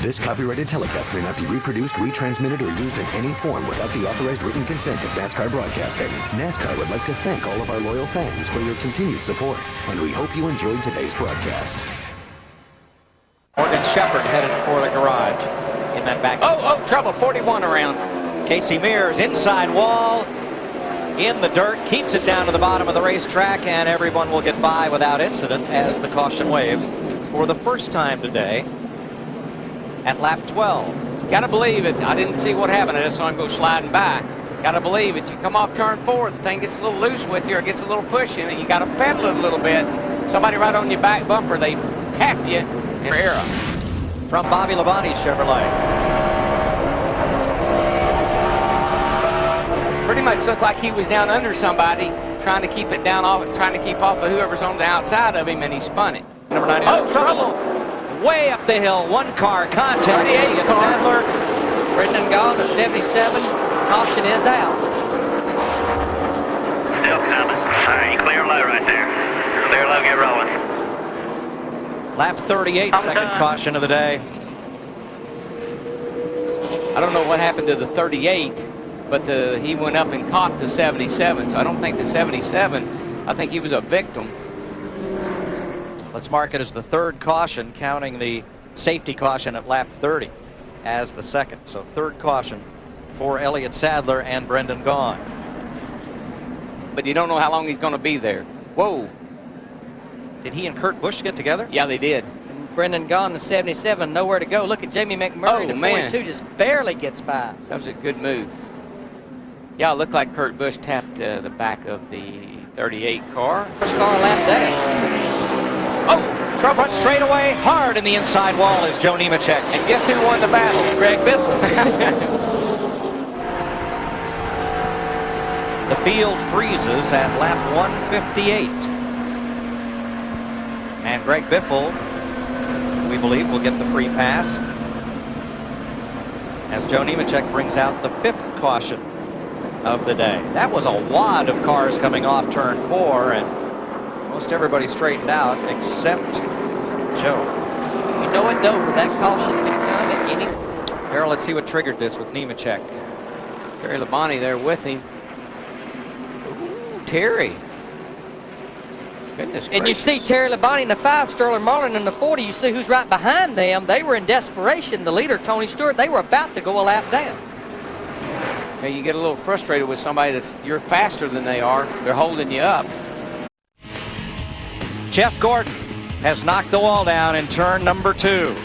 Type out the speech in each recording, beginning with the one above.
This copyrighted telecast may not be reproduced, retransmitted, or used in any form without the authorized written consent of NASCAR Broadcasting. NASCAR would like to thank all of our loyal fans for your continued support, and we hope you enjoyed today's broadcast. Morgan Shepherd headed for the garage in that back. Oh, trouble, 41 around. Casey Mears, inside wall, in the dirt, keeps it down to the bottom of the racetrack, and everyone will get by without incident as the caution waves for the first time today at lap 12. Gotta believe it. I didn't see what happened. I just saw him go sliding by. Gotta believe it. You come off turn 4, the thing gets a little loose with you or gets a little push in it. You gotta pedal it a little bit. Somebody right on your back bumper, they tap you in error. From Bobby Labonte's Chevrolet. Pretty much looked like he was down under somebody, trying to keep it down off, trying to keep off of whoever's on the outside of him, and he spun it. Number 9. Oh, trouble! Way up the hill, one car contact. 38 car. Sadler. Brendan Gaughan, the 77. Caution is out. Still coming. All right, you clear low right there. Clear low, get rolling. Lap 38, second caution of the day. I don't know what happened to the 38, but he went up and caught the 77, so I don't think the 77, I think he was a victim. Let's mark it as the third caution, counting the safety caution at lap 30 as the second. So third caution for Elliott Sadler and Brendan Gaughan. But you don't know how long he's going to be there. Whoa. Did he and Kurt Busch get together? Yeah, they did. And Brendan Gaughan, the 77, nowhere to go. Look at Jamie McMurray, the 42, just barely gets by. That was a good move. Yeah, it looked like Kurt Busch tapped the back of the 38 car. First car lap down. Oh, trouble. Front straightaway, hard in the inside wall is Joe Nemechek. And guess who won the battle? Greg Biffle. The field freezes at lap 158. And Greg Biffle, we believe, will get the free pass as Joe Nemechek brings out the fifth caution of the day. That was a wad of cars coming off turn 4, and most everybody straightened out except Joe. You know what, though, for that caution can come at any. Harold, let's see what triggered this with Nemechek. Terry Labonte there with him. Ooh, Terry. Goodness And you gracious. see Terry Labonte in the 5, Sterling Marlin in the 40. You see who's right behind them. They were in desperation. The leader, Tony Stewart, they were about to go a lap down. Okay, you get a little frustrated with somebody you're faster than they are. They're holding you up. Jeff Gordon has knocked the wall down in turn number 2.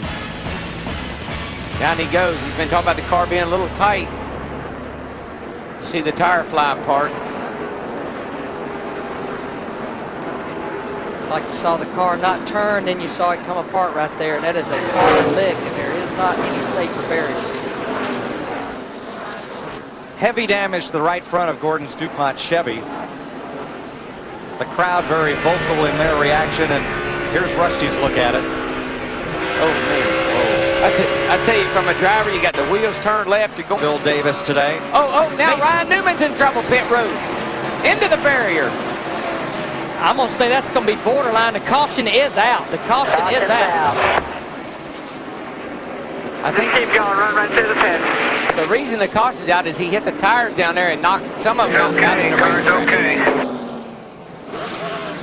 Down he goes. He's been talking about the car being a little tight. You see the tire fly apart. It's like you saw the car not turn, then you saw it come apart right there. And that is a hard lick, and there is not any safer barriers here. Heavy damage to the right front of Gordon's DuPont Chevy. The crowd very vocal in their reaction, and here's Rusty's look at it. Oh, man. Oh. I tell you, from a driver, you got the wheels turned left. You're going. Bill Davis today. Oh, now Ryan Newman's in trouble, pit road. Into the barrier. I'm going to say that's going to be borderline. The caution is out. The caution is out. I think Keep going, run right through the pit. the reason the caution's out is he hit the tires down there and knocked some of them out in the race. Okay.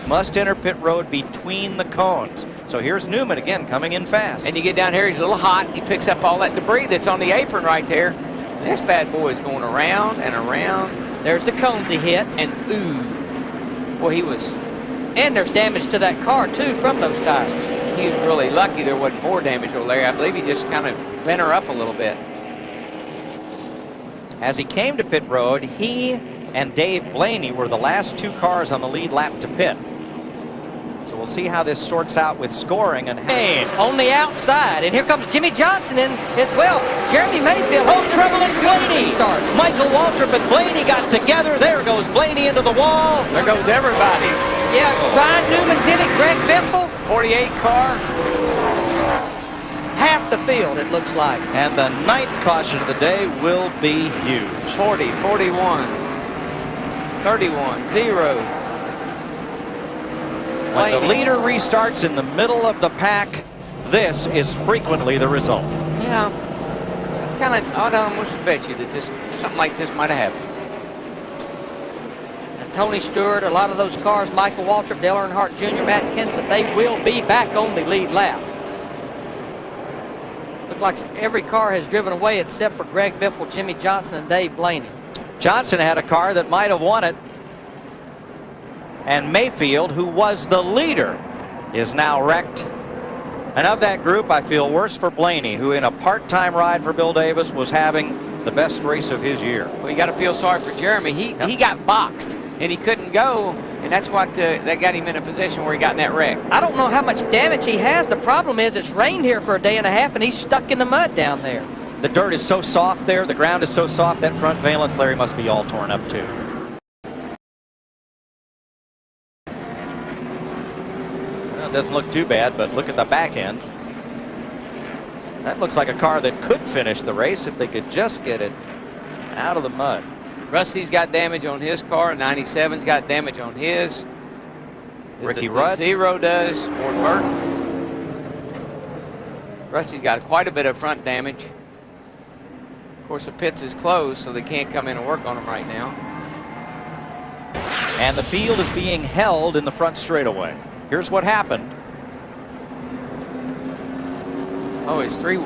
Must enter pit road between the cones. So here's Newman again coming in fast. And you get down here, he's a little hot. He picks up all that debris that's on the apron right there. This bad boy is going around and around. There's the cones he hit. And ooh, boy, he was And there's damage to that car, too, from those tires. really lucky there wasn't more damage over there. I believe he just kind of bent her up a little bit. As he came to pit road, he and Dave Blaney were the last 2 cars on the lead lap to pit. So we'll see how this sorts out with scoring and On the outside, and here comes Jimmy Johnson in as well. Jeremy Mayfield. Oh, trouble in Blaney! Michael Waltrip and Blaney got together. There goes Blaney into the wall. There goes everybody. Yeah, Ryan Newman's in it, Greg Biffle. 48 car. Half the field, it looks like. And the 9th caution of the day will be huge. 40, 41, 31, 0. When the leader restarts in the middle of the pack, this is frequently the result. Yeah, it's kind of, I'd almost bet you that something like this might have happened. And Tony Stewart, a lot of those cars, Michael Waltrip, Dale Earnhardt Jr., Matt Kenseth, they will be back on the lead lap. Look like every car has driven away except for Greg Biffle, Jimmy Johnson, and Dave Blaney. Johnson had a car that might have won it. And Mayfield, who was the leader, is now wrecked. And of that group, I feel worse for Blaney, who in a part-time ride for Bill Davis was having the best race of his year. Well, you got to feel sorry for Jeremy. He got boxed, and he couldn't go, and that's what that got him in a position where he got in that wreck. I don't know how much damage he has. The problem is it's rained here for a day and a half, and he's stuck in the mud down there. The dirt is so soft there. The ground is so soft. That front valence, Larry, must be all torn up, too. Well, it doesn't look too bad, but look at the back end. That looks like a car that could finish the race if they could just get it out of the mud. Rusty's got damage on his car. 97's got damage on his. Ricky Rudd. Zero does. Ford Burton. Rusty's got quite a bit of front damage. Of course, the pits is closed, so they can't come in and work on them right now. And the field is being held in the front straightaway. Here's what happened. Oh,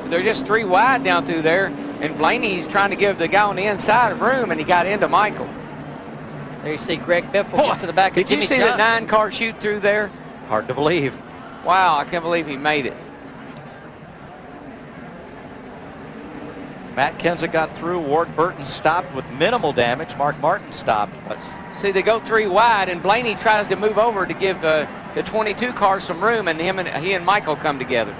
they're just three wide down through there, and Blaney's trying to give the guy on the inside room, and he got into Michael. There you see Greg Biffle gets to the back of Jimmy Johnson. Did you see that 9-car shoot through there? Hard to believe. Wow, I can't believe he made it. Matt Kenseth got through. Ward Burton stopped with minimal damage. Mark Martin stopped. But see, they go three wide, and Blaney tries to move over to give the 22 car some room, and he and Michael come together.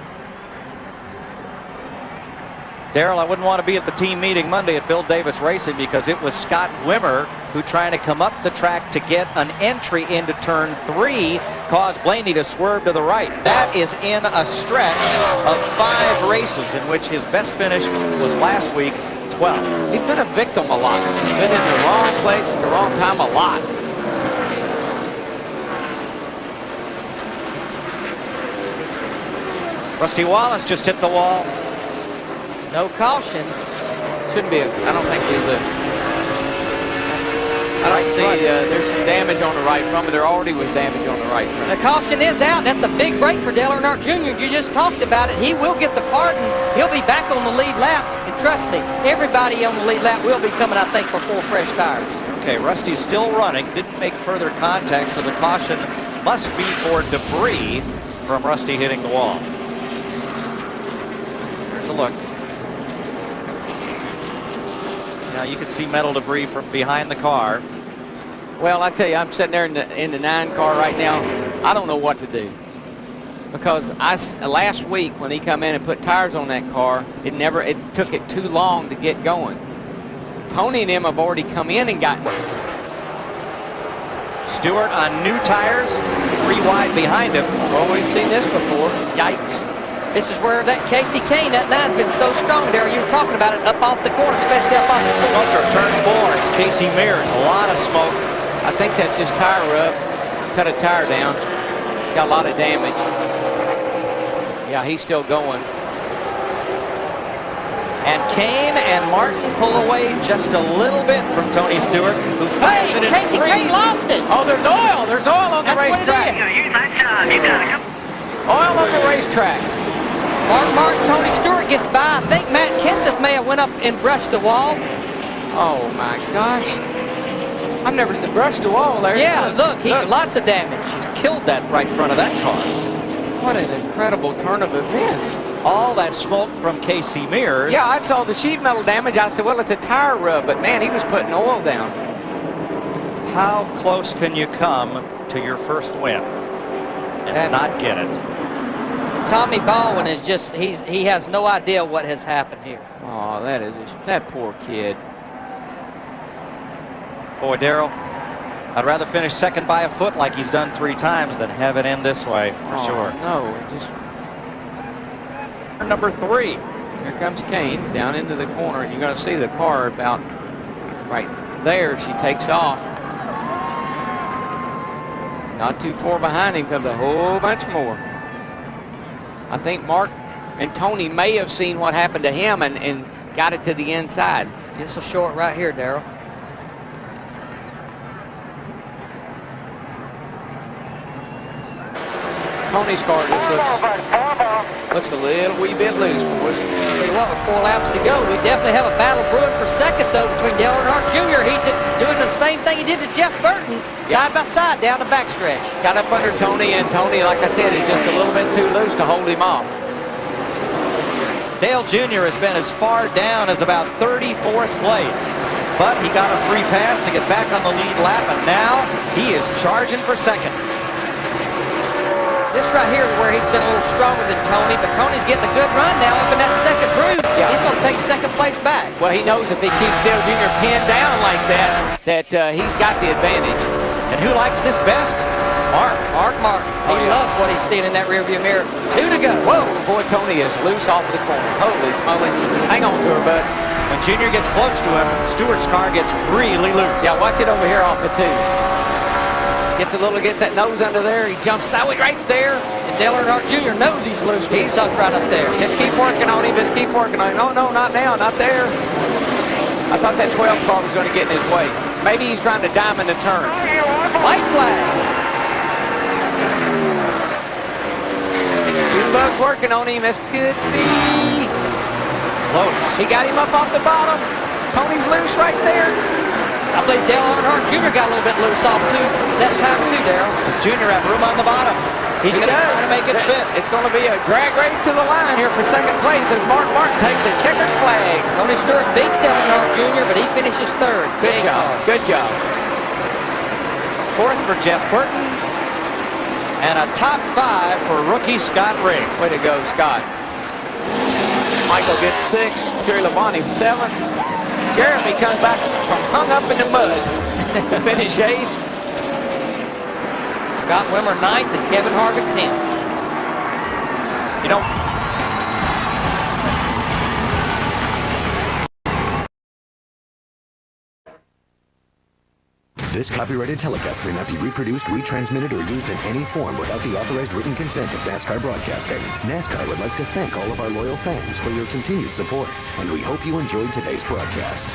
Darrell, I wouldn't want to be at the team meeting Monday at Bill Davis Racing because it was Scott Wimmer who, trying to come up the track to get an entry into turn 3, caused Blaney to swerve to the right. That is in a stretch of 5 races in which his best finish was last week, 12th. He's been a victim a lot. He's been in the wrong place at the wrong time a lot. Rusty Wallace just hit the wall. No caution. Shouldn't be. I don't think there's a. I don't see. There's some damage on the right front, but there already was damage on the right front. The caution is out. That's a big break for Dale Earnhardt Jr. You just talked about it. He will get the pardon. He'll be back on the lead lap. And trust me, everybody on the lead lap will be coming, I think, for 4 fresh tires. Okay, Rusty's still running. Didn't make further contact, so the caution must be for debris from Rusty hitting the wall. Here's a look. Now you can see metal debris from behind the car. Well, I tell you, I'm sitting there in the 9 car right now. I don't know what to do, because last week when he come in and put tires on that car, it took it too long to get going. Tony and him have already come in and gotten. Stewart on new tires, 3 wide behind him. Well, we've seen this before. Yikes. This is where that Casey Kane, that 9's been so strong there. You were talking about it up off the corner, especially up off the corner. Smoker, turn 4. It's Casey Mears. A lot of smoke. I think that's just tire rub. Cut a tire down. Got a lot of damage. Yeah, he's still going. And Kane and Martin pull away just a little bit from Tony Stewart, who finds it in Casey 3. Kane lost it. Oh, there's oil. There's oil on the racetrack. Use that shine. You got it. Oil on the racetrack. Mark Martin, Tony Stewart gets by. I think Matt Kenseth may have went up and brushed the wall. Oh my gosh. I've never brushed the wall there. Yeah, look, lots of damage. He's killed that right front of that car. What an incredible turn of events. All that smoke from Casey Mears. Yeah, I saw the sheet metal damage. I said, well, it's a tire rub, but man, he was putting oil down. How close can you come to your first win and not get it? Tommy Baldwin is just, he has no idea what has happened here. Oh, that poor kid. Boy, Darrell, I'd rather finish second by a foot like he's done 3 times than have it end this way, for sure. No, just. Number 3. Here comes Kane down into the corner, and you're going to see the car about right there. She takes off. Not too far behind him comes a whole bunch more. I think Mark And Tony may have seen what happened to him and got it to the inside. This will show it right here, Darrell. Tony's car just looks a little wee bit loose, boys. Tell you what, with 4 laps to go, we definitely have a battle brewing for second, though, between Dale Earnhardt Jr. He doing the same thing he did to Jeff Burton, side by side down the backstretch. Got up under Tony, and Tony, like I said, is just a little bit too loose to hold him off. Dale Jr. has been as far down as about 34th place, but he got a free pass to get back on the lead lap, and now he is charging for second. This right here is where he's been a little stronger than Tony, but Tony's getting a good run now up in that second groove. Yeah. He's going to take second place back. Well, he knows if he keeps Dale Jr. pinned down like that, he's got the advantage. And who likes this best? Mark. Mark. He loves what he's seeing in that rearview mirror. 2 to go. Whoa, boy, Tony is loose off of the corner. Holy smoly. Hang on to her, bud. When Junior gets close to him, Stewart's car gets really loose. Yeah, watch it over here off the 2. Gets that nose under there. He jumps sideways right there. And Dale Earnhardt Jr. knows he's loose. He's tucked right up there. Just keep working on him. Just keep working on him. No, not now. Not there. I thought that 12 car was going to get in his way. Maybe he's trying to diamond the turn. White flag. Bug's working on him. This could be close. He got him up off the bottom. Tony's loose right there. I believe Dale Earnhardt Jr. got a little bit loose off too that time too, Darrell. Does Junior have room on the bottom? He's going to make it fit. It's going to be a drag race to the line here for second place as Mark Martin takes a checkered flag. Tony Stewart beats Dale Earnhardt Jr., but he finishes third. Good job. Good job. Fourth for Jeff Burton. And a top 5 for rookie Scott Riggs. Way to go, Scott. Michael gets 6th. Jerry Labonte 7th. Jeremy comes back from hung up in the mud to finish 8th. Scott Wimmer 9th and Kevin Harvick 10th. You know, This copyrighted telecast may not be reproduced, retransmitted, or used in any form without the authorized written consent of NASCAR Broadcasting. NASCAR would like to thank all of our loyal fans for your continued support, and we hope you enjoyed today's broadcast.